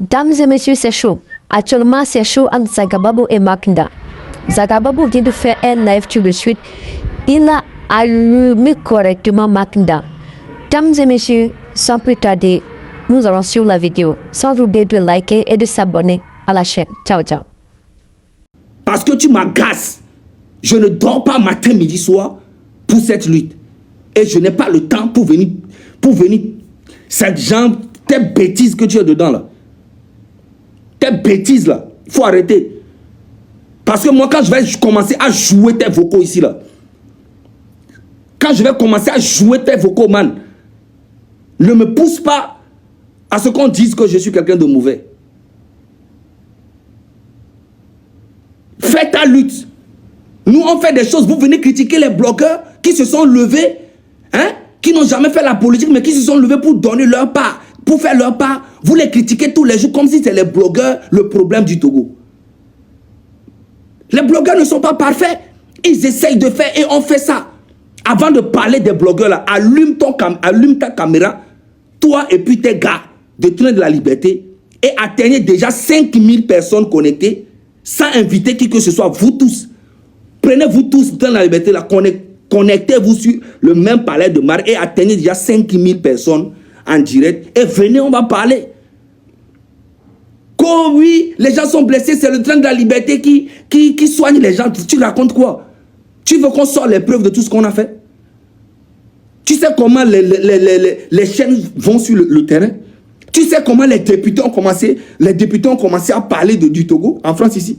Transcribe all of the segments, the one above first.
Dames et messieurs, c'est chaud. Actuellement, c'est chaud entre Zagababo et Makinda. Zagababo vient de faire un live tout de suite. Il a allumé correctement Makinda. Dames et messieurs, sans plus tarder, nous allons sur la vidéo. Sans oublier de liker et de s'abonner à la chaîne. Ciao, ciao. Parce que tu m'agaces. Je ne dors pas matin, midi, soir pour cette lutte. Et je n'ai pas le temps pour venir cette jambe, tes bêtises que tu as dedans là. Tes bêtises là. Il faut arrêter. Parce que moi, quand je vais commencer à jouer tes vocaux ici là, quand je vais commencer à jouer tes vocaux, man, ne me pousse pas à ce qu'on dise que je suis quelqu'un de mauvais. Fais ta lutte. Nous, on fait des choses. Vous venez critiquer les blogueurs qui se sont levés, hein, qui n'ont jamais fait la politique, mais qui se sont levés pour donner leur part, pour faire leur part. Vous les critiquez tous les jours comme si c'est les blogueurs le problème du Togo. Les blogueurs ne sont pas parfaits. Ils essayent de faire et on fait ça. Avant de parler des blogueurs, là, allume ta caméra, toi et puis tes gars de Train de la Liberté, et atteignez déjà 5000 personnes connectées sans inviter qui que ce soit, vous tous. Prenez-vous tous Train de la Liberté, là, connectez-vous sur le même palais de marque et atteignez déjà 5000 personnes en direct et venez, on va parler. Oh oui, les gens sont blessés, c'est le Train de la Liberté qui soigne les gens. Tu racontes quoi? Tu veux qu'on sorte les preuves de tout ce qu'on a fait? Tu sais comment les chaînes vont sur le terrain? Tu sais comment les députés ont commencé à parler du Togo, en France ici?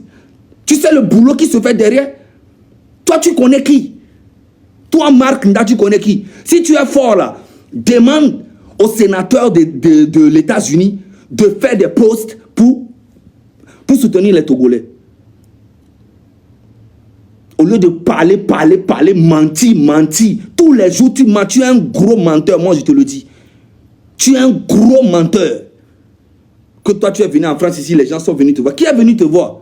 Tu sais le boulot qui se fait derrière? Toi, tu connais qui? Toi, Marc Nda, tu connais qui? Si tu es fort là, demande aux sénateurs de les États-Unis de faire des posts pour soutenir les Togolais. Au lieu de parler, mentir. Tous les jours, tu mens. Tu es un gros menteur, moi je te le dis. Tu es un gros menteur. Que toi, tu es venu en France ici, les gens sont venus te voir. Qui est venu te voir?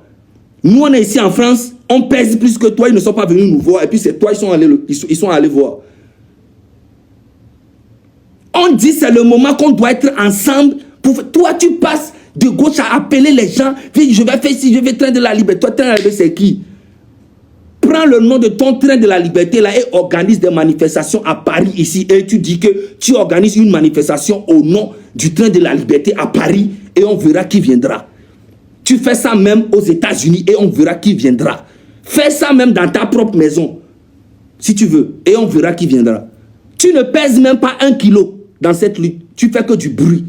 Nous, on est ici en France, on pèse plus que toi, ils ne sont pas venus nous voir. Et puis c'est toi, ils sont allés voir. On dit c'est le moment qu'on doit être ensemble. Toi, tu passes de gauche à appeler les gens. Je vais faire ici, je vais Train de la Liberté. Toi, Train de la Liberté, c'est qui? Prends le nom de ton Train de la Liberté là et organise des manifestations à Paris ici. Et tu dis que tu organises une manifestation au nom du Train de la Liberté à Paris et on verra qui viendra. Tu fais ça même aux États-Unis et on verra qui viendra. Fais ça même dans ta propre maison, si tu veux, et on verra qui viendra. Tu ne pèses même pas 1 kilo dans cette lutte. Tu fais que du bruit.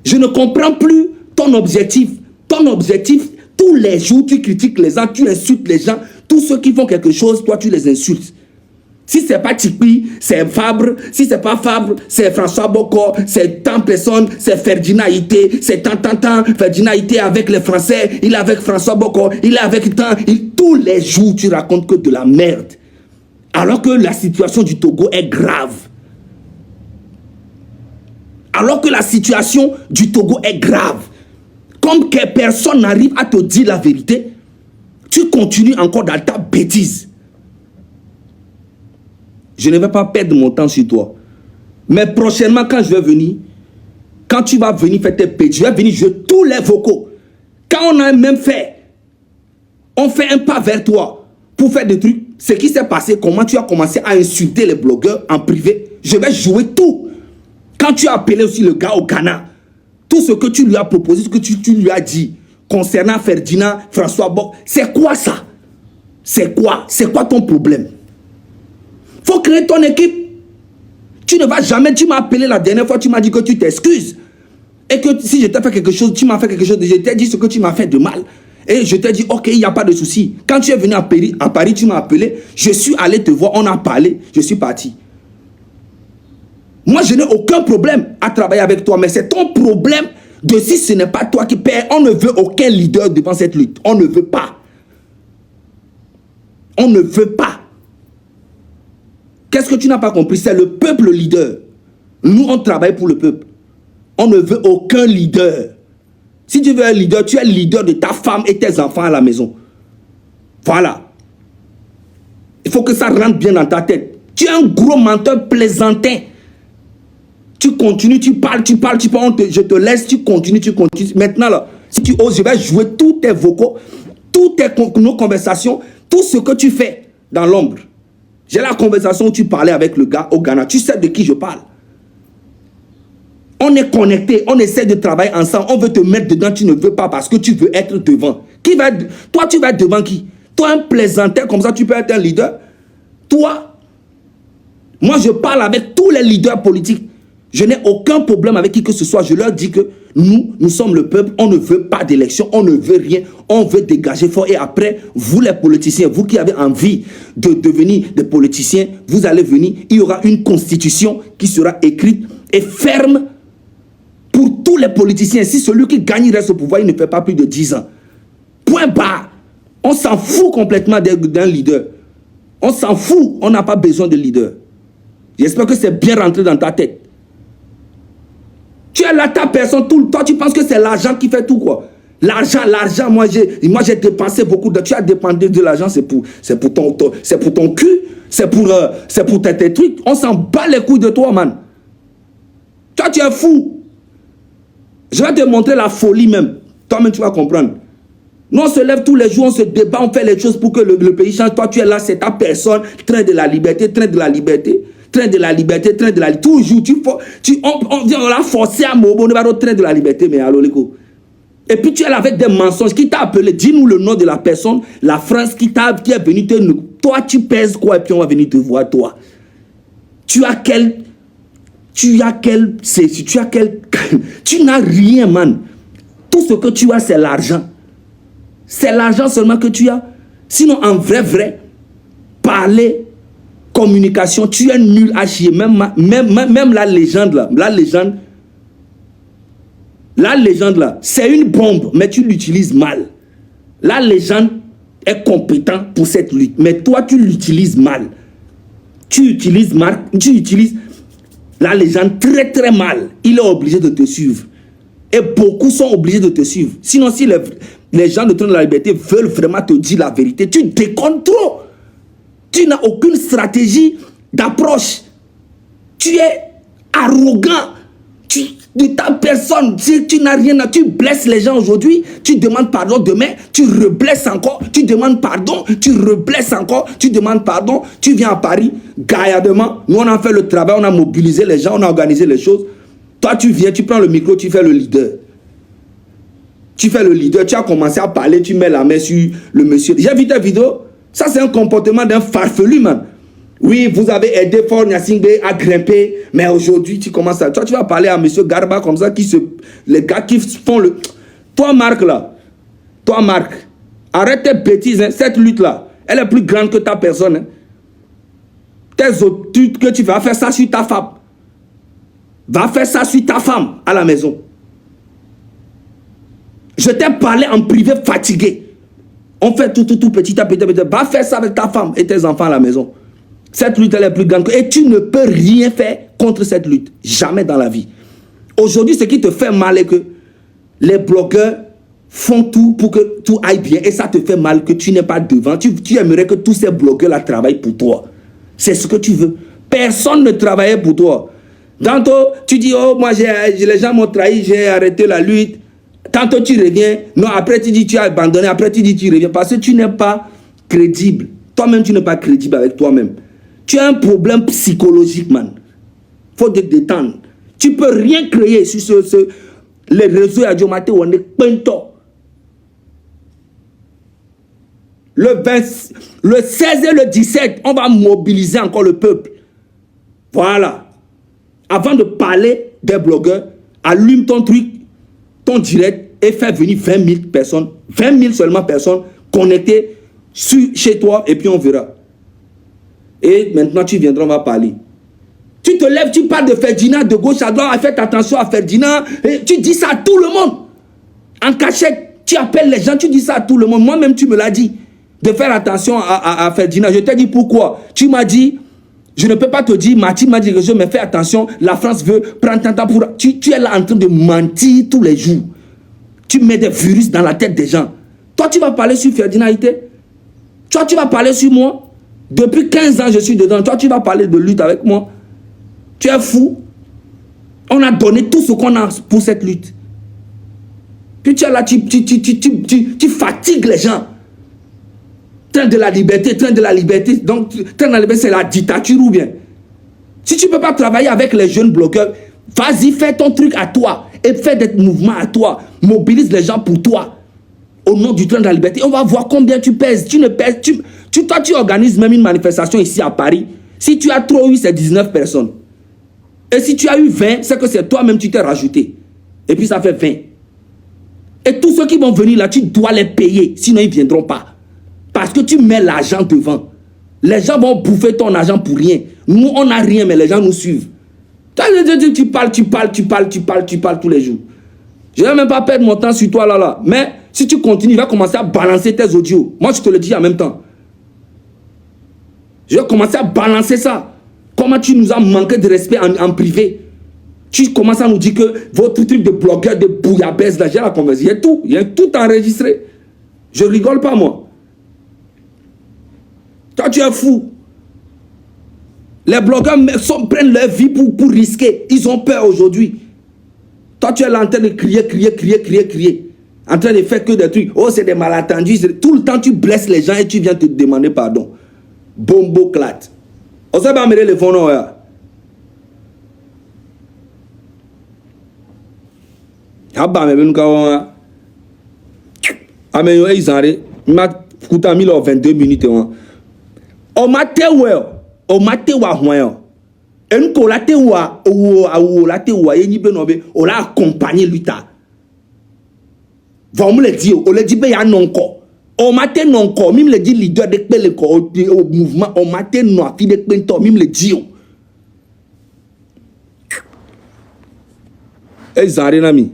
Je ne comprends plus ton objectif. Ton objectif, tous les jours, tu critiques les gens, tu insultes les gens. Tous ceux qui font quelque chose, toi, tu les insultes. Si ce n'est pas Tikpi, c'est Fabre. Si ce n'est pas Fabre, c'est François Boko, c'est tant personne, c'est Ferdinand Ité, c'est tant. Ferdinand Ité avec les Français, il est avec François Boko, il est avec tant. Tous les jours, tu racontes que de la merde. Alors que la situation du Togo est grave. Alors que la situation du Togo est grave. Comme que personne n'arrive à te dire la vérité, tu continues encore dans ta bêtise. Je ne vais pas perdre mon temps sur toi. Mais prochainement, quand je vais venir, quand tu vas venir faire tes bêtises, je vais venir jouer tous les vocaux. Quand on a même fait, on fait un pas vers toi pour faire des trucs. Ce qui s'est passé, comment tu as commencé à insulter les blogueurs en privé, je vais jouer tout. Quand tu as appelé aussi le gars au Ghana, tout ce que tu lui as proposé, ce que tu lui as dit concernant Ferdinand, François Boc, c'est quoi ça? C'est quoi? C'est quoi ton problème? Faut créer ton équipe. Tu ne vas jamais, tu m'as appelé la dernière fois, tu m'as dit que tu t'excuses. Et que si je t'ai fait quelque chose, tu m'as fait quelque chose, je t'ai dit ce que tu m'as fait de mal. Et je t'ai dit, ok, il n'y a pas de souci. Quand tu es venu à Paris, tu m'as appelé, je suis allé te voir, on a parlé, je suis parti. Moi, je n'ai aucun problème à travailler avec toi, mais c'est ton problème de si ce n'est pas toi qui perds. On ne veut aucun leader devant cette lutte. On ne veut pas. On ne veut pas. Qu'est-ce que tu n'as pas compris? C'est le peuple leader. Nous, on travaille pour le peuple. On ne veut aucun leader. Si tu veux un leader, tu es le leader de ta femme et tes enfants à la maison. Voilà. Il faut que ça rentre bien dans ta tête. Tu es un gros menteur plaisantin. Tu continues, tu parles, je te laisse, tu continues. Maintenant, là, si tu oses, je vais jouer tous tes vocaux, nos conversations, tout ce que tu fais dans l'ombre. J'ai la conversation où tu parlais avec le gars au Ghana. Tu sais de qui je parle. On est connectés, on essaie de travailler ensemble. On veut te mettre dedans, tu ne veux pas parce que tu veux être devant. Toi, tu vas être devant qui? Toi, un plaisantin comme ça, tu peux être un leader. Toi, moi, je parle avec tous les leaders politiques. Je n'ai aucun problème avec qui que ce soit. Je leur dis que nous sommes le peuple. On ne veut pas d'élection. On ne veut rien. On veut dégager fort. Et après, vous les politiciens, vous qui avez envie de devenir des politiciens, vous allez venir. Il y aura une constitution qui sera écrite et ferme pour tous les politiciens. Si celui qui gagne reste au pouvoir, il ne fait pas plus de 10 ans. Point barre. On s'en fout complètement d'un leader. On s'en fout. On n'a pas besoin de leader. J'espère que c'est bien rentré dans ta tête. Tu es là, ta personne, tout le temps, tu penses que c'est l'argent qui fait tout, quoi. L'argent, moi j'ai dépensé beaucoup de... Tu as dépensé de l'argent, c'est pour ton cul, c'est pour tes trucs. On s'en bat les couilles de toi, man. Toi, tu es fou. Je vais te montrer la folie même. Toi-même, tu vas comprendre. Nous, on se lève tous les jours, on se débat, on fait les choses pour que le pays change. Toi, tu es là, c'est ta personne, train de la liberté, train de la liberté. Train de la liberté, train de la liberté. Toujours, on vient la forcer à Mobo, on va au train de la liberté, mais allô, l'écho. Et puis tu es là avec des mensonges. Qui t'a appelé? Dis-nous le nom de la personne, la France qui est venue te... Toi, tu pèses quoi et puis on va venir te voir, toi. Tu n'as rien, man. Tout ce que tu as, c'est l'argent. C'est l'argent seulement que tu as. Sinon, en vrai, parler... communication, tu es nul à chier. Même la légende là, c'est une bombe, mais tu l'utilises mal. La légende est compétent pour cette lutte, mais toi, tu l'utilises mal. Tu utilises la légende très très mal. Il est obligé de te suivre. Et beaucoup sont obligés de te suivre. Sinon, si les gens de Train de la Liberté veulent vraiment te dire la vérité, tu déconnes trop. Tu n'as aucune stratégie d'approche. Tu es arrogant. De ta personne, tu n'as rien à... Tu blesses les gens aujourd'hui, tu demandes pardon demain, tu reblesses encore, tu demandes pardon, tu reblesses encore, tu demandes pardon, tu viens à Paris, gaillardement, nous on a fait le travail, on a mobilisé les gens, on a organisé les choses. Toi tu viens, tu prends le micro, tu fais le leader. Tu fais le leader, tu as commencé à parler, tu mets la main sur le monsieur. J'ai vu ta vidéo, ça c'est un comportement d'un farfelu, man. Oui, vous avez aidé Fort Gnassingbé à grimper, mais aujourd'hui, tu commences à... Toi, tu vas parler à M. Garba comme ça, les gars qui font le... Toi, Marc, là, arrête tes bêtises, hein. Cette lutte-là, elle est plus grande que ta personne. Hein. Tes autres trucs que tu vas faire ça sur ta femme. Va faire ça sur ta femme à la maison. Je t'ai parlé en privé fatigué. On fait tout petit à petit. Va faire ça avec ta femme et tes enfants à la maison. Cette lutte, elle est plus grande. Et tu ne peux rien faire contre cette lutte. Jamais dans la vie. Aujourd'hui, ce qui te fait mal est que les blogueurs font tout pour que tout aille bien. Et ça te fait mal que tu n'es pas devant. Tu aimerais que tous ces blogueurs-là travaillent pour toi. C'est ce que tu veux. Personne ne travaillait pour toi. Tantôt, tu dis, oh, moi, les gens m'ont trahi, j'ai arrêté la lutte. Tantôt, tu reviens. Non, après, tu dis, tu as abandonné. Après, tu dis, tu reviens. Parce que tu n'es pas crédible. Toi-même, tu n'es pas crédible avec toi-même. Tu as un problème psychologique, man. Faut te détendre. Tu peux rien créer sur les réseaux Adiomaté où on est peinto. Le 16 et le 17, on va mobiliser encore le peuple. Voilà. Avant de parler des blogueurs, allume ton truc, ton direct et fais venir 20 000 personnes, 20 000 seulement personnes connectées chez toi et puis on verra. Et maintenant, tu viendras, on va parler. Tu te lèves, tu parles de Ferdinand, de gauche à droite, faites attention à Ferdinand. Et tu dis ça à tout le monde. En cachette, tu appelles les gens, tu dis ça à tout le monde. Moi-même, tu me l'as dit, de faire attention à Ferdinand. Je t'ai dit pourquoi. Tu m'as dit, je ne peux pas te dire, Mathilde m'a dit que je me fais attention, la France veut prendre ton temps pour... Tu es là en train de mentir tous les jours. Tu mets des virus dans la tête des gens. Toi, tu vas parler sur Ferdinand Ité. Toi, tu vas parler sur moi. Depuis 15 ans, je suis dedans. Toi, tu vas parler de lutte avec moi. Tu es fou. On a donné tout ce qu'on a pour cette lutte. Puis tu es là, tu fatigues les gens. Train de la liberté, train de la liberté. Donc, train de la liberté, c'est la dictature ou bien? Si tu ne peux pas travailler avec les jeunes blogueurs, vas-y, fais ton truc à toi. Et fais des mouvements à toi. Mobilise les gens pour toi. Au nom du train de la liberté. On va voir combien tu pèses. Tu ne pèses. Toi, tu organises même une manifestation ici à Paris. Si tu as trop eu, c'est 19 personnes. Et si tu as eu 20, c'est que c'est toi-même tu t'es rajouté. Et puis ça fait 20. Et tous ceux qui vont venir là, tu dois les payer. Sinon, ils ne viendront pas. Parce que tu mets l'argent devant. Les gens vont bouffer ton argent pour rien. Nous, on n'a rien, mais les gens nous suivent. Tu parles tous les jours. Je ne vais même pas perdre mon temps sur toi là. Mais si tu continues, il va commencer à balancer tes audios. Moi, je te le dis en même temps. Je vais commencer à balancer ça. Comment tu nous as manqué de respect en privé. Tu commences à nous dire que votre truc de blogueur, de bouillabaisse, là, j'ai la conversation. Il y a tout enregistré. Je rigole pas, moi. Toi, tu es fou. Les blogueurs prennent leur vie pour risquer. Ils ont peur aujourd'hui. Toi, tu es là en train de crier. En train de faire que des trucs. Oh, c'est des malentendus. Tout le temps, tu blesses les gens et tu viens te demander pardon. Bombo clat. On sait pas mettre le fond, non, ouais. Abba, mais ben, quand on a ils arrêtent. Il m'a coûté 22 minutes. On m'a dit, on m'a dit, et nous, on l'a dit, on l'a accompagné, lui, on me le dit, on le dit, il y a non encore. On m'a dit non encore, même le dit leader de au mouvement, on m'a dit non, fille de Pento, même le dit. Et Zare Nami.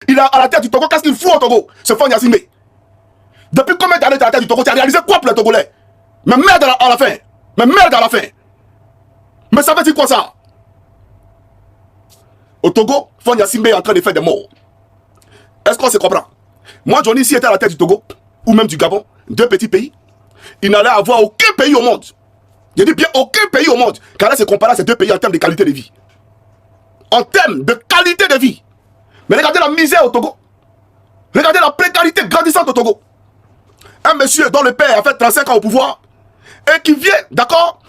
Il est à la tête du Togo, qu'est-ce qu'il fout au Togo? Ce Fon Yassimbe. Depuis combien d'années tu es à la tête du Togo? Tu as réalisé quoi pour les Togolais? Mais merde à la fin. Mais merde à la fin. Mais ça veut dire quoi ça? Au Togo, Fon Yassimbe est en train de faire des morts. Est-ce qu'on se comprend? Moi, Johnny, si était à la tête du Togo, ou même du Gabon, deux petits pays, il n'allait avoir aucun pays au monde. Je dis bien aucun pays au monde qui allait se comparer à ces deux pays en termes de qualité de vie. En termes de qualité de vie. Mais regardez la misère au Togo. Regardez la précarité grandissante au Togo. Un monsieur dont le père a fait 35 ans au pouvoir et qui vient, d'accord,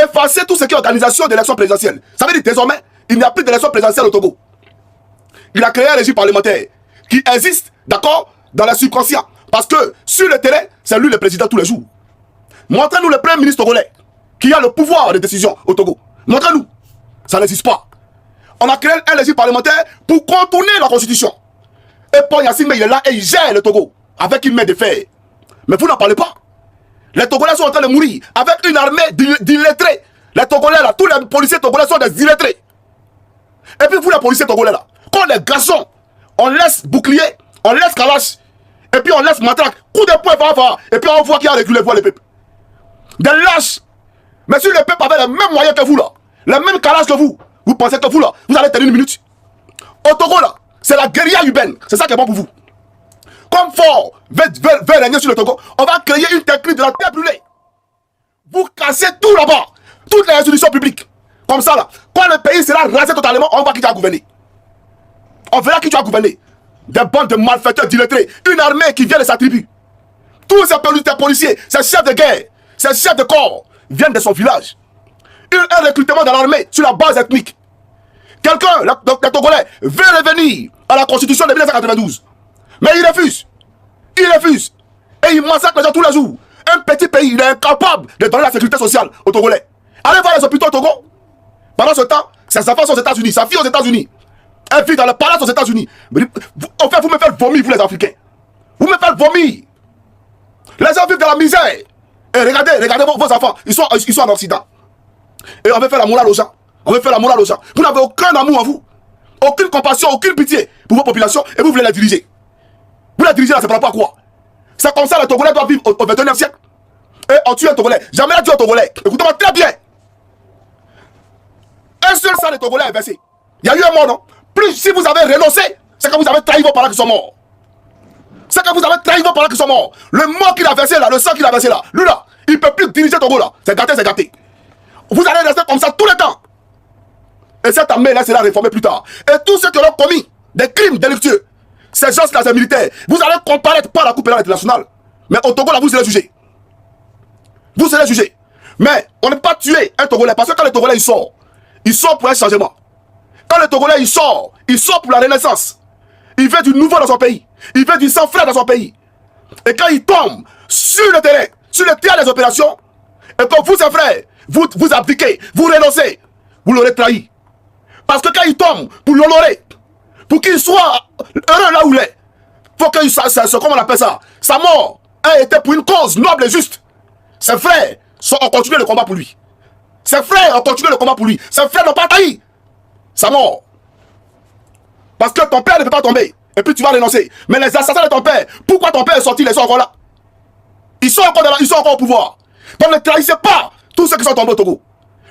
effacer tout ce qui est organisation d'élection présidentielle. Ça veut dire désormais, il n'y a plus d'élection présidentielle au Togo. Il a créé un régime parlementaire qui existe, d'accord, dans le subconscient. Parce que sur le terrain, c'est lui le président tous les jours. Montrez-nous le premier ministre togolais qui a le pouvoir de décision au Togo. Montrez-nous. Ça n'existe pas. On a créé un régime parlementaire pour contourner la constitution. Et Paul Yassimbe, il est là et il gère le Togo avec une main de fer. Mais vous n'en parlez pas. Les Togolais sont en train de mourir avec une armée d'illettrés. Les Togolais là, tous les policiers togolais sont des illettrés. Et puis vous les policiers togolais là, quand les garçons, on laisse bouclier, on laisse calache, et puis on laisse matraque, coup de poing, et puis on voit qu'il y a reculé le peuple. Des lâches. Mais si le peuple avait les mêmes moyens que vous là, les mêmes calaches que vous pensez que vous là, vous allez tenir une minute. Au Togo là, c'est la guérilla urbaine, c'est ça qui est bon pour vous. Comme fort veut régner sur le Togo, on va créer une technique de la terre brûlée. Vous cassez tout là-bas, toutes les institutions publiques. Comme ça là, quand le pays sera rasé totalement, on va qui va gouverner. On verra qui va gouverner. Des bandes de malfaiteurs d'illettrés, une armée qui vient de sa tribu. Tous ces policiers, ces chefs de guerre, ces chefs de corps viennent de son village. Un recrutement dans l'armée sur la base ethnique. Quelqu'un, le Togolais, veut revenir à la constitution de 1992. Mais il refuse. Il refuse. Et il massacre les gens tous les jours. Un petit pays, il est incapable de donner la sécurité sociale aux Togolais. Allez voir les hôpitaux au Togo. Pendant ce temps, ses enfants sont aux États-Unis, sa fille aux États-Unis. Elle vit dans le palace aux États-Unis. En fait, vous me faites vomir, vous les Africains. Vous me faites vomir. Les gens vivent dans la misère. Et regardez vos enfants. Ils sont en Occident. Et on veut faire la morale aux gens. On veut faire la morale aux gens. Vous n'avez aucun amour en vous. Aucune compassion, aucune pitié pour vos populations. Et vous voulez les diriger. Vous les dirigez là, c'est par rapport à quoi? C'est comme ça les Togolais doivent vivre au 21e siècle. Et on tue un Togolais. Jamais la dit au Togolais. Écoutez-moi très bien. Un seul sang de Togolais est versé. Il y a eu un mort, non? Plus si vous avez renoncé, c'est que vous avez trahi vos parents qui sont morts. C'est que vous avez trahi vos parents qui sont morts. Le mort qu'il a versé là, le sang qu'il a versé là, lui là, il ne peut plus diriger Togo là. C'est gâté, c'est gâté. Vous allez rester comme ça tout le temps. Et cette armée-là sera réformée plus tard. Et tous ceux qui auront commis des crimes délictueux, ces gens-là, ces militaires, vous allez comparaître par la Cour pénale internationale. Mais au Togo, là, vous serez jugés. Vous serez jugés. Mais on ne peut pas tuer un Togolais. Parce que quand le Togolais il sort pour un changement. Quand le Togolais il sort pour la renaissance. Il veut du nouveau dans son pays. Il veut du sang frais dans son pays. Et quand il tombe sur le terrain, sur le théâtre des opérations, et quand vous, ses frères, vous abdiquez, vous renoncez, vous l'aurez trahi. Parce que quand il tombe pour l'honorer, pour qu'il soit heureux là où il est, faut que comment on appelle ça, sa mort a été pour une cause noble et juste. Ses frères ont continué le combat pour lui. Ses frères ont continué le combat pour lui. Ses frères n'ont pas trahi sa mort. Parce que ton père ne peut pas tomber. Et puis tu vas renoncer. Mais les assassins de ton père, pourquoi ton père est sorti, ils sont encore là? Ils sont encore au pouvoir. Donc ne trahissez pas tous ceux qui sont tombés au Togo.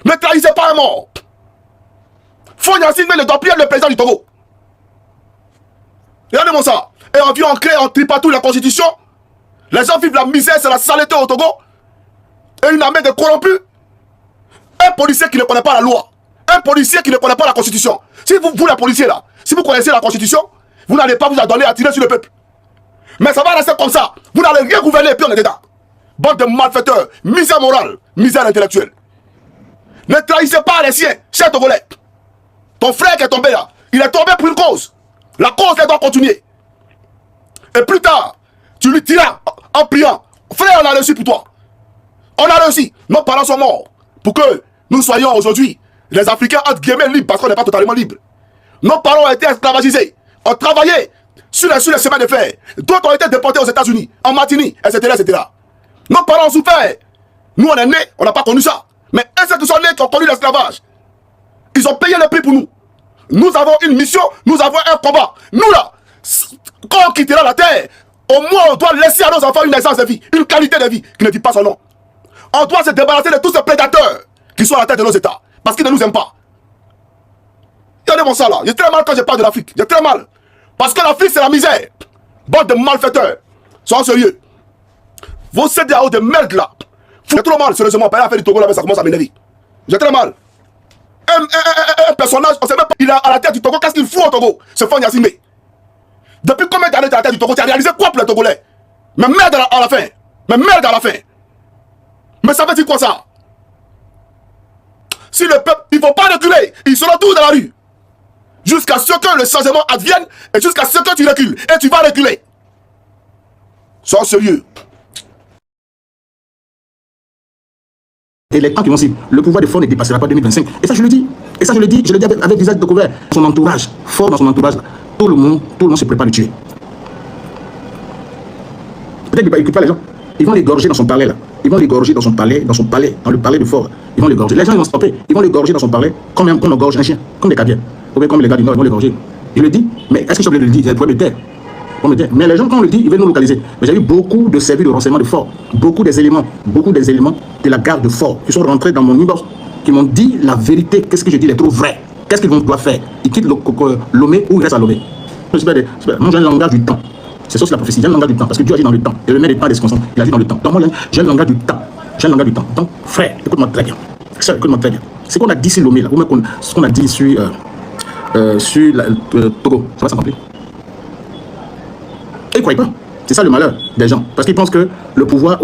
Ne trahissez pas un mort. Faure Gnassingbé ne doit plus être le président du Togo. Regardez-moi ça. Et on vient, on crée, on tripatouille la constitution. Les gens vivent la misère, c'est la saleté au Togo. Et une armée de corrompus. Un policier qui ne connaît pas la loi. Un policier qui ne connaît pas la constitution. Si vous les policiers là, si vous connaissez la constitution, vous n'allez pas vous adonner à tirer sur le peuple. Mais ça va rester comme ça. Vous n'allez rien gouverner et puis on est dedans. Bande de malfaiteurs, misère morale, misère intellectuelle. Ne trahissez pas les siens, chers Togolais. Ton frère qui est tombé là, il est tombé pour une cause. La cause, elle doit continuer. Et plus tard, tu lui diras en priant, frère, on a réussi pour toi. On a réussi. Nos parents sont morts. Pour que nous soyons aujourd'hui les Africains entre guillemets libres, parce qu'on n'est pas totalement libres. Nos parents ont été esclavagisés, ont travaillé sur les chemins de fer. D'autres ont été déportés aux États-Unis, en Martinique, etc., etc. Nos parents ont souffert. Nous, on est nés, on n'a pas connu ça. Mais ceux qui sont nés, qui ont connu l'esclavage, ils ont payé le prix pour nous. Nous avons une mission, nous avons un combat. Nous là, quand on quittera la terre, au moins on doit laisser à nos enfants une essence de vie, une qualité de vie qui ne dit pas son nom. On doit se débarrasser de tous ces prédateurs qui sont à la tête de nos États, parce qu'ils ne nous aiment pas. Regardez-moi ça là, j'ai très mal quand je parle de l'Afrique, j'ai très mal. Parce que l'Afrique c'est la misère. Bande de malfaiteurs, soyons sérieux. Vos CDAO de merde là, j'ai trop mal, sérieusement, pas faire du Togo là, mais ça commence à m'énerver. J'ai très mal. Un personnage, on sait même pas, il est à la tête du Togo, qu'est-ce qu'il fout au Togo? Ce Faure Gnassingbé. Depuis combien d'années tu es à la tête du Togo? Tu as réalisé quoi pour les Togolais? Mais merde à la fin. Mais merde à la fin. Mais ça veut dire quoi ça? Si le peuple, il ne faut pas reculer, ils seront tous dans la rue. Jusqu'à ce que le changement advienne et jusqu'à ce que tu recules. Et tu vas reculer. Sois sérieux. Et les temps qui vont suivre, le pouvoir de Faure ne dépassera pas 2025. Et ça je le dis. Et ça je le dis avec visage découvert. Son entourage, Faure dans son entourage, tout le monde se prépare à le tuer. Peut-être qu'il ne écoute pas les gens. Ils vont l'égorger dans son palais là. Ils vont l'égorger dans son palais, dans le palais de Faure. Ils vont l'égorger. Les gens ils vont stopper. Ils vont l'égorger dans son palais comme on égorge un chien, comme des caviars. Comme les gars du Nord, ils vont l'égorger. Je le dis, mais est-ce que je suis obligé de le dire? C'est le problème de terre. Mais les gens, quand on le dit, ils veulent nous localiser. Mais j'ai eu beaucoup de services de renseignement de Faure, beaucoup des éléments de la garde de Faure qui sont rentrés dans mon inbox, qui m'ont dit la vérité. Qu'est-ce que je dis est trop vrai. Qu'est-ce qu'ils vont pouvoir faire? Ils quittent Lomé ou ils restent à Lomé. Moi j'ai un langage du temps. C'est ça, c'est la prophétie. J'ai un langage du temps. Parce que Dieu agit dans le temps. Et le maître des temps est desconcentré. Il agit dans le temps. Donc moi j'ai un langage du temps. J'ai un langage du temps. Donc frère, écoute-moi très bien. Frère, écoute-moi très bien. Ce qu'on a dit sur Lomé là, ou même ce qu'on a dit sur Togo, ça va s'accomplir. Et ils ne croient pas. C'est ça le malheur des gens. Parce qu'ils pensent que le pouvoir,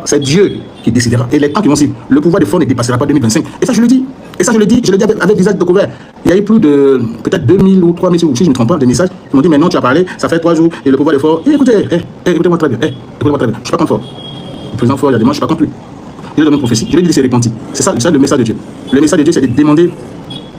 c'est Dieu qui décidera. Et les temps qui vont suivre, le pouvoir de Faure ne dépassera pas 2025. Et ça, je le dis. Je le dis avec visage découvert. Il y a eu plus de, peut-être 2000 ou 3000, si je ne me trompe pas, de messages. Ils m'ont dit, mais non, tu as parlé, ça fait 3 jours, et le pouvoir de Faure. Écoutez-moi très bien. Écoutez-moi très bien. Je ne suis pas contre Faure. Le président Faure, il y a des mois, je ne suis pas contre lui. Il est dans une prophétie. Je lui ai dit de se repentir. C'est ça le message de Dieu. Le message de Dieu, c'est de demander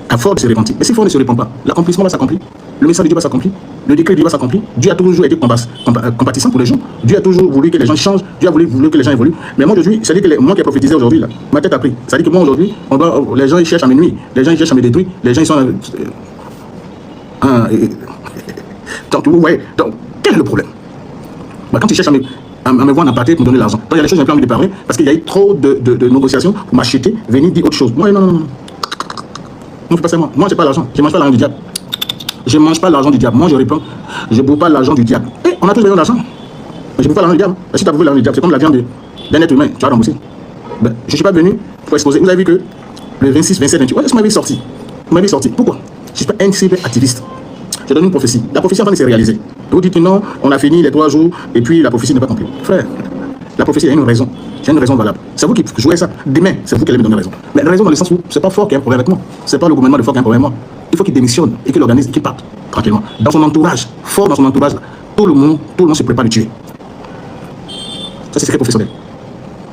à Faure de se repentir. Mais si Faure ne se repent pas, l'accomplissement va s'accomplir. Le message de Dieu va s'accomplir. Le décret de Dieu va s'accomplir. Dieu a toujours été compatissant pour les gens. Dieu a toujours voulu que les gens changent. Dieu a voulu que les gens évoluent. Mais moi aujourd'hui, c'est-à-dire que moi qui ai prophétisé aujourd'hui, là, ma tête a pris. C'est-à-dire que moi aujourd'hui, les gens ils cherchent à me nuire. Les gens ils cherchent à me détruire. Les gens ils sont. Donc vous voyez, donc, quel est le problème? Quand ils cherchent à me voir en aparté pour me donner l'argent. Donc il y a des choses que je n'ai pas envie de parler parce qu'il y a eu trop de négociations pour m'acheter, venir dire autre chose. Moi, non. Moi, je fais pas ça, moi. Moi, je n'ai pas l'argent. Je ne mange pas l'argent du diable. Je ne mange pas l'argent du diable. Moi, je réponds, je ne bouffe pas l'argent du diable. Et on a tous besoin d'argent. Mais je ne bouffe pas l'argent du diable. Et si tu as bouffé l'argent du diable, c'est comme la viande d'un être humain. Tu vas rembourser. Je ne suis pas venu pour exposer. Vous avez vu que le 26, 27, 28. Ouais, vous m'avez sorti. Vous m'avez sorti. Pourquoi? Je ne suis pas un cible activiste. Je donne une prophétie. La prophétie est en train de se réaliser. Vous dites non, on a fini les 3 jours et puis la prophétie n'est pas accomplie. Frère, la prophétie a une raison. J'ai une raison valable. C'est vous qui jouez ça. Demain, c'est vous qui allez me donner raison. Mais la raison dans le sens où c'est pas Fort qui a un problème avec moi. C'est pas le gouvernement de Fort qui a un problème avec moi. Il faut qu'il démissionne et qu'il organise et qu'il parte tranquillement. Dans son entourage, Fort dans son entourage, là, tout le monde se prépare à le tuer. Ça, c'est secret professionnel.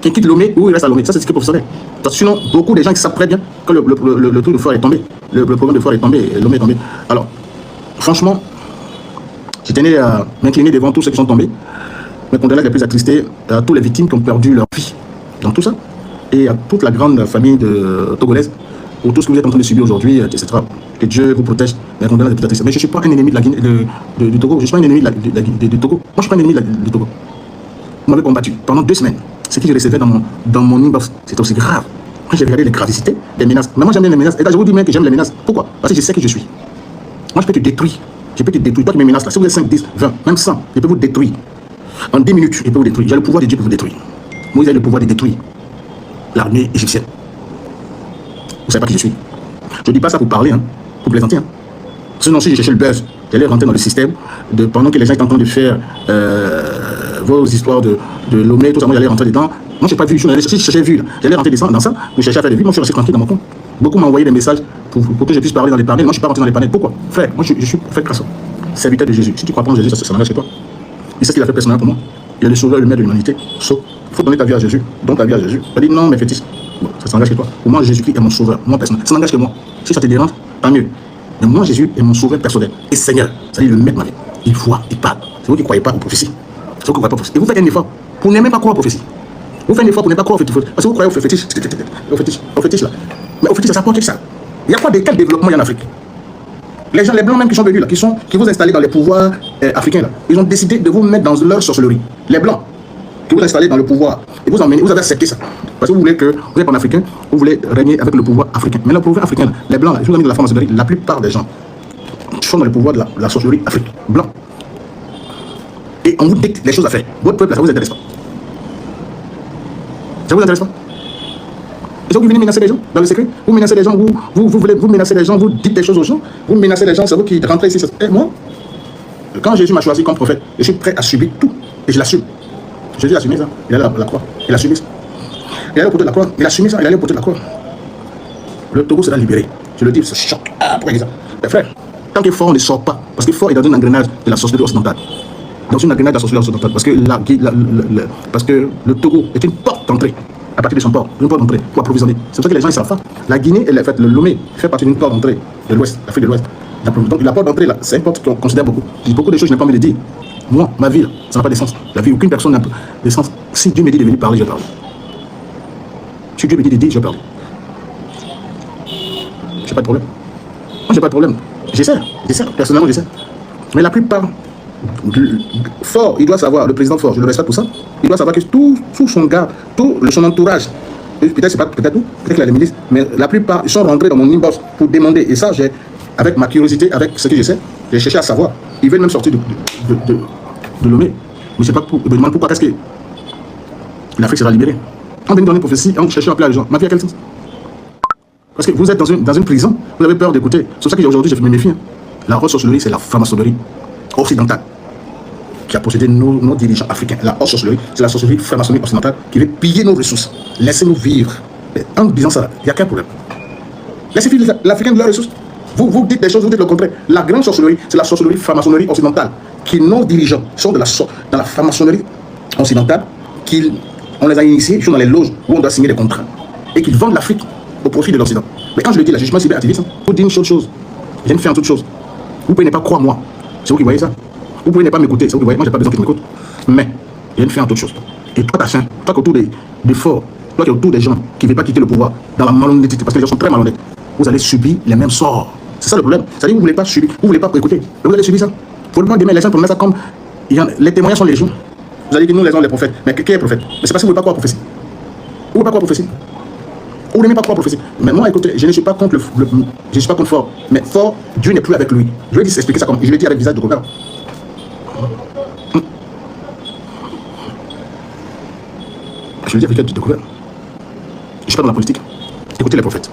Qui quitte Lomé ou il reste à Lomé. Ça, c'est secret professionnel. Sinon, beaucoup de gens qui savent très bien que le truc de Fort est tombé. Le problème de Fort est tombé. Lomé est tombé. Alors, franchement, je tenais à m'incliner devant tous ceux qui sont tombés. Mes condoléances les plus attristées à toutes les victimes qui ont perdu leur vie dans tout ça. Et à toute la grande famille togolaise pour tout ce que vous êtes en train de subir aujourd'hui, etc. Que Dieu vous protège. Mes condoléances les plus attristées. Mais je ne suis pas un ennemi de la Guinée, du Togo. Je ne suis pas un ennemi du Togo. Moi, je ne suis pas un ennemi du Togo. Vous m'avez combattu pendant 2 semaines. Ce que je recevais dans mon inbox, c'est aussi grave. Quand j'ai regardé les gravicités, les menaces. Mais moi, j'aime bien les menaces. Et là, je vous dis même que j'aime les menaces. Pourquoi? Parce que je sais qui je suis. Moi, je peux te détruire. Je peux te détruire. Toi qui me menaces là, si vous êtes 5, 10, 20, même 100, je peux vous détruire. En 10 minutes, je peux vous détruire. J'ai le pouvoir de Dieu pour vous détruire. Moïse a le pouvoir de détruire l'armée égyptienne. Vous ne savez pas qui je suis. Je ne dis pas ça pour parler, hein, pour plaisanter. Hein. Sinon, si je cherchais le buzz, j'allais rentrer dans le système pendant que les gens étaient en train de faire vos histoires de Lomé, tout ça, moi j'allais rentrer dedans. Moi, je n'ai pas vu, si je cherchais vu, j'allais rentrer dans ça, je cherchais à faire des vues, moi je suis resté tranquille dans mon compte. Beaucoup m'ont envoyé des messages pour que je puisse parler dans les panels. Moi, je ne suis pas rentré dans les panels. Pourquoi? Frère, moi je suis prophète Crasso, serviteur de Jésus. Si tu crois pas en Jésus, ça n'engage que toi. Et c'est ce qu'il a fait personnellement pour moi. Il est le sauveur, le maître de l'humanité. Il faut donner ta vie à Jésus. Donne ta vie à Jésus. Tu dit non, mais fétiche. Bon, ça s'engage que toi. Pour moi, Jésus-Christ est mon sauveur, moi personnel. Ça n'engage que moi. Si ça te dérange, tant mieux. Mais moi, Jésus est mon sauveur personnel. Et Seigneur, c'est-à-dire le maître de ma vie. Il voit, il parle. C'est vous qui ne croyez pas aux prophéties. C'est vous qui ne croyez pas aux prophéties. Et vous faites un effort pour n'aimer pas croire aux prophéties. Vous faites un effort pour ne pas croire aux fétiches. Parce que vous croyez aux fétiches. Aux fétiches là. Mais aux fétiches, ça s'apporte ça. Il y a quoi de quel développement il y a en Afrique? Les gens, les blancs même qui sont venus là, qui vous installez dans les pouvoirs africains là, ils ont décidé de vous mettre dans leur sorcellerie. Les blancs qui vous installez dans le pouvoir et vous emmenez, vous avez accepté ça. Parce que vous voulez que vous êtes panafricain, vous voulez régner avec le pouvoir africain. Mais le pouvoir africain, là, les blancs, là, je vous ai mis de la franc-maçonnerie, la plupart des gens sont dans le pouvoir de la sorcellerie africaine, blanc. Et on vous dicte les choses à faire. Votre peuple, ça vous intéresse pas. Ça vous intéresse pas? Et donc vous venez menacer les gens dans le secret. Vous menacez les gens, vous menacez les gens, vous dites des choses aux gens, vous menacez les gens, c'est vous qui rentrez ici. Et moi, quand Jésus m'a choisi comme prophète, je suis prêt à subir tout. Et je l'assume. Jésus a assumé ça. Il est allé à la croix. Il a assumé ça. Il est allé au porter de la croix. Il a assumé ça. Il est allé au porter de la croix. Le Togo sera libéré. Je le dis, c'est choc. Ah, pourquoi ça? Mais frère, tant que Fort ne sort pas, parce que Fort est dans un engrenage de la sorcellerie occidentale. Dans une engrenage de la sorcellerie occidentale. Parce que le Togo est une porte d'entrée. À partir de son port, une porte d'entrée pour approvisionner. C'est pour ça que les gens ne savent pas. La Guinée, le Lomé, fait partie d'une porte d'entrée de l'Ouest, l'Afrique de l'Ouest. Donc la porte d'entrée, là, c'est une porte qu'on considère beaucoup. Je dis beaucoup de choses, je n'ai pas envie de dire. Moi, ma vie, là, ça n'a pas d'essence. La vie, aucune personne n'a d'essence. Si Dieu me dit de venir parler, je parle. Si Dieu me dit de dire, je parle. J'ai pas de problème. Moi, j'ai pas de problème. J'essaie. Personnellement, j'essaie. Mais la plupart, Fort, il doit savoir, le président Fort, je le respecte pour ça, il doit savoir que tout son gars, tout son entourage, peut-être c'est pas peut-être tout, peut-être qu'il a des milices, mais la plupart, ils sont rentrés dans mon inbox pour demander, et ça, avec ma curiosité, avec ce que je sais, j'ai cherché à savoir. Ils veulent même sortir de Lomé. Mais je sais pas pour, ils me demandent pourquoi est-ce que l'Afrique sera libérée. On vient de donner une prophétie, on cherche à appeler les gens. Ma vie a quel sens? Parce que vous êtes dans une prison, vous avez peur d'écouter. C'est pour ça qu'aujourd'hui, je me méfie. La haute sorcellerie, c'est la franc-maçonnerie occidentale qui a possédé nos dirigeants africains. La haute sorcellerie, c'est la sorcellerie franc-maçonnerie occidentale qui veut piller nos ressources. Laissez-nous vivre. Et en disant ça, il n'y a qu'un problème. Laissez vivre l'Africain de leurs ressources. Vous dites des choses, vous dites le contraire. La grande sorcellerie, c'est la sorcellerie franc-maçonnerie occidentale qui, nos dirigeants, sont dans la franc-maçonnerie occidentale, on les a initiés, ils sont dans les loges où on doit signer des contrats et qu'ils vendent l'Afrique au profit de l'Occident. Mais quand je le dis, là, je suis pas cyberactiviste, vous dites une seule chose. Je viens de faire toute chose. Vous pouvez ne pas croire moi. C'est vous qui voyez ça. Vous pouvez ne pas m'écouter. C'est vous qui voyez. Moi, j'ai pas besoin qu'ils m'écoutent. Mais je viens de faire toute chose. Et toi, ta chaîne, toi qui es autour des forts, toi qui es autour des gens qui ne veulent pas quitter le pouvoir dans la malhonnêteté, parce que les gens sont très malhonnêtes, vous allez subir les mêmes sorts. C'est ça le problème. C'est-à-dire que vous ne voulez pas subir, vous ne voulez pas écouter. Vous allez subir ça. Il faut pas demain les gens prennent ça comme. Les témoignages sont légion. Vous allez dire nous les gens les prophètes. Mais qui est prophète? Mais c'est parce que vous ne voulez pas croire à prophétie. Vous ne voulez pas croire à prophétie. Vous n'aimez pas croire à prophétie. Mais moi, écoutez, je ne suis pas contre je suis pas contre Fort. Mais Fort, Dieu n'est plus avec lui. Je vais expliquer ça comme. Je vais dire avec visage de copain. Je le dis avec visage de copain. Je ne suis pas dans la politique. Écoutez les prophètes.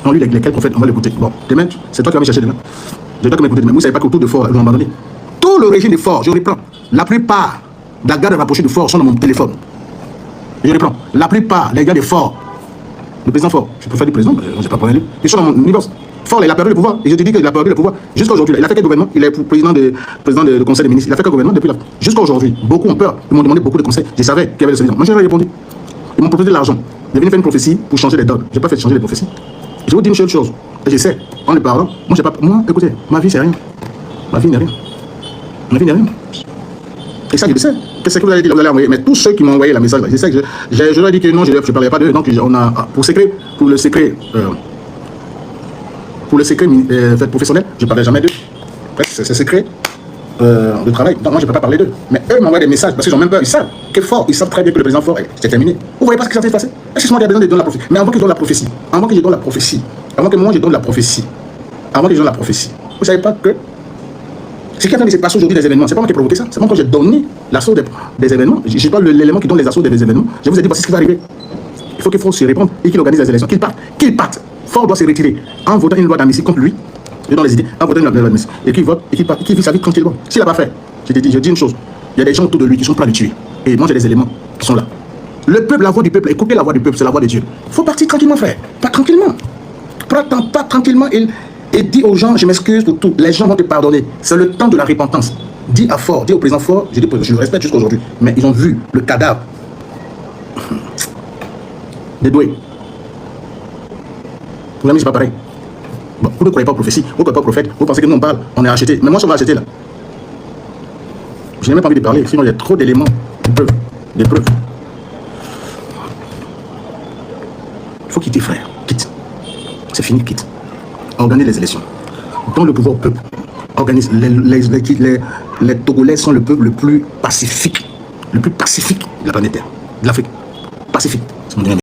On lit lesquels prophètes, on va l'écouter. Bon, demain, c'est toi qui vas me chercher demain. C'est toi qui m'écouter demain. Vous ne savez pas que tout de fort, ils ont abandonné. Tout le régime de fort, je reprends. La plupart des gars rapprochés de fort sont dans mon téléphone. Je reprends. La plupart des gars de fort, le président fort, je préfère du président, je ne sais pas pour lui. Ils sont dans mon niveau. Fort, il a perdu le pouvoir. Et je te dis qu'il a perdu le pouvoir. Jusqu'à aujourd'hui, il a fait quel gouvernement? Il est président de conseil des ministres. Il a fait quel gouvernement depuis là? Jusqu'à aujourd'hui. Beaucoup ont peur. Ils m'ont demandé beaucoup de conseils. Je savais qu'il y avait des solutions. Moi, je leur ai répondu. Ils m'ont proposé de l'argent. Je venais faire une prophétie pour changer les donnes. Je n'ai pas fait changer les prophéties. Je vous dis une seule chose. Et je sais, en le parlant, moi, écoutez, ma vie, c'est rien. Ma vie n'est rien. Ma vie n'est rien. Et ça, je le sais. Qu'est-ce que vous allez dire? Vous allez envoyer. Mais tous ceux qui m'ont envoyé la message, je sais que je leur ai dit que non, je ne parlais pas d'eux. Donc, on a, pour le secret professionnel, je ne parlais jamais d'eux. C'est secret de travail. Donc, moi, je ne peux pas parler d'eux. Mais eux m'envoient des messages parce qu'ils ont même peur. Ils savent que fort. Ils savent très bien que le président fort, c'est terminé. Vous voyez pas ce qui s'est passé? Est-ce que moi, j'ai besoin de donner la prophétie? Mais avant que je donne la prophétie, avant que je donne la prophétie, avant que moi, je donne la prophétie, avant que je donne la prophétie, vous ne savez pas que ce qui est en train de se passer aujourd'hui des événements, c'est pas moi qui ai provoqué ça, c'est moi quand j'ai donné l'assaut des événements, je sais pas l'élément qui donne les assauts des événements, je vous ai dit voici ce qui va arriver. Il faut qu'il faut se répondre et qu'il organise les élections, qu'il parte. Fort doit se retirer en votant une loi d'amnistie contre lui, et dans les idées, en votant une loi d'amnistie, et qu'il vote, et qu'il parte, et qu'il vit sa vie tranquillement. S'il n'a pas fait, je dis une chose, il y a des gens autour de lui qui sont prêts à le tuer. Et moi j'ai des éléments qui sont là. Le peuple, la voix du peuple, écoutez la voix du peuple, c'est la voix de Dieu. Il faut partir tranquillement, frère. Pas tranquillement. Pas tranquillement et dis aux gens, je m'excuse pour tout. Les gens vont te pardonner. C'est le temps de la repentance. Dis à Fort, dis au président Fort, je le respecte jusqu'à aujourd'hui. Mais ils ont vu le cadavre des doués. Vous n'avez pas pareil. Bon, vous ne croyez pas aux prophéties, vous ne croyez pas aux prophètes, vous pensez que nous on parle, on est acheté. Mais moi, je vais acheter là. Je n'ai même pas envie de parler, sinon il y a trop d'éléments, des preuves. Il faut quitter, frère. Quitte. C'est fini, quitte. Organise les élections. Donne le pouvoir au peuple. Organise. Les Togolais sont le peuple le plus pacifique de la planète Terre, de l'Afrique. Pacifique. C'est mon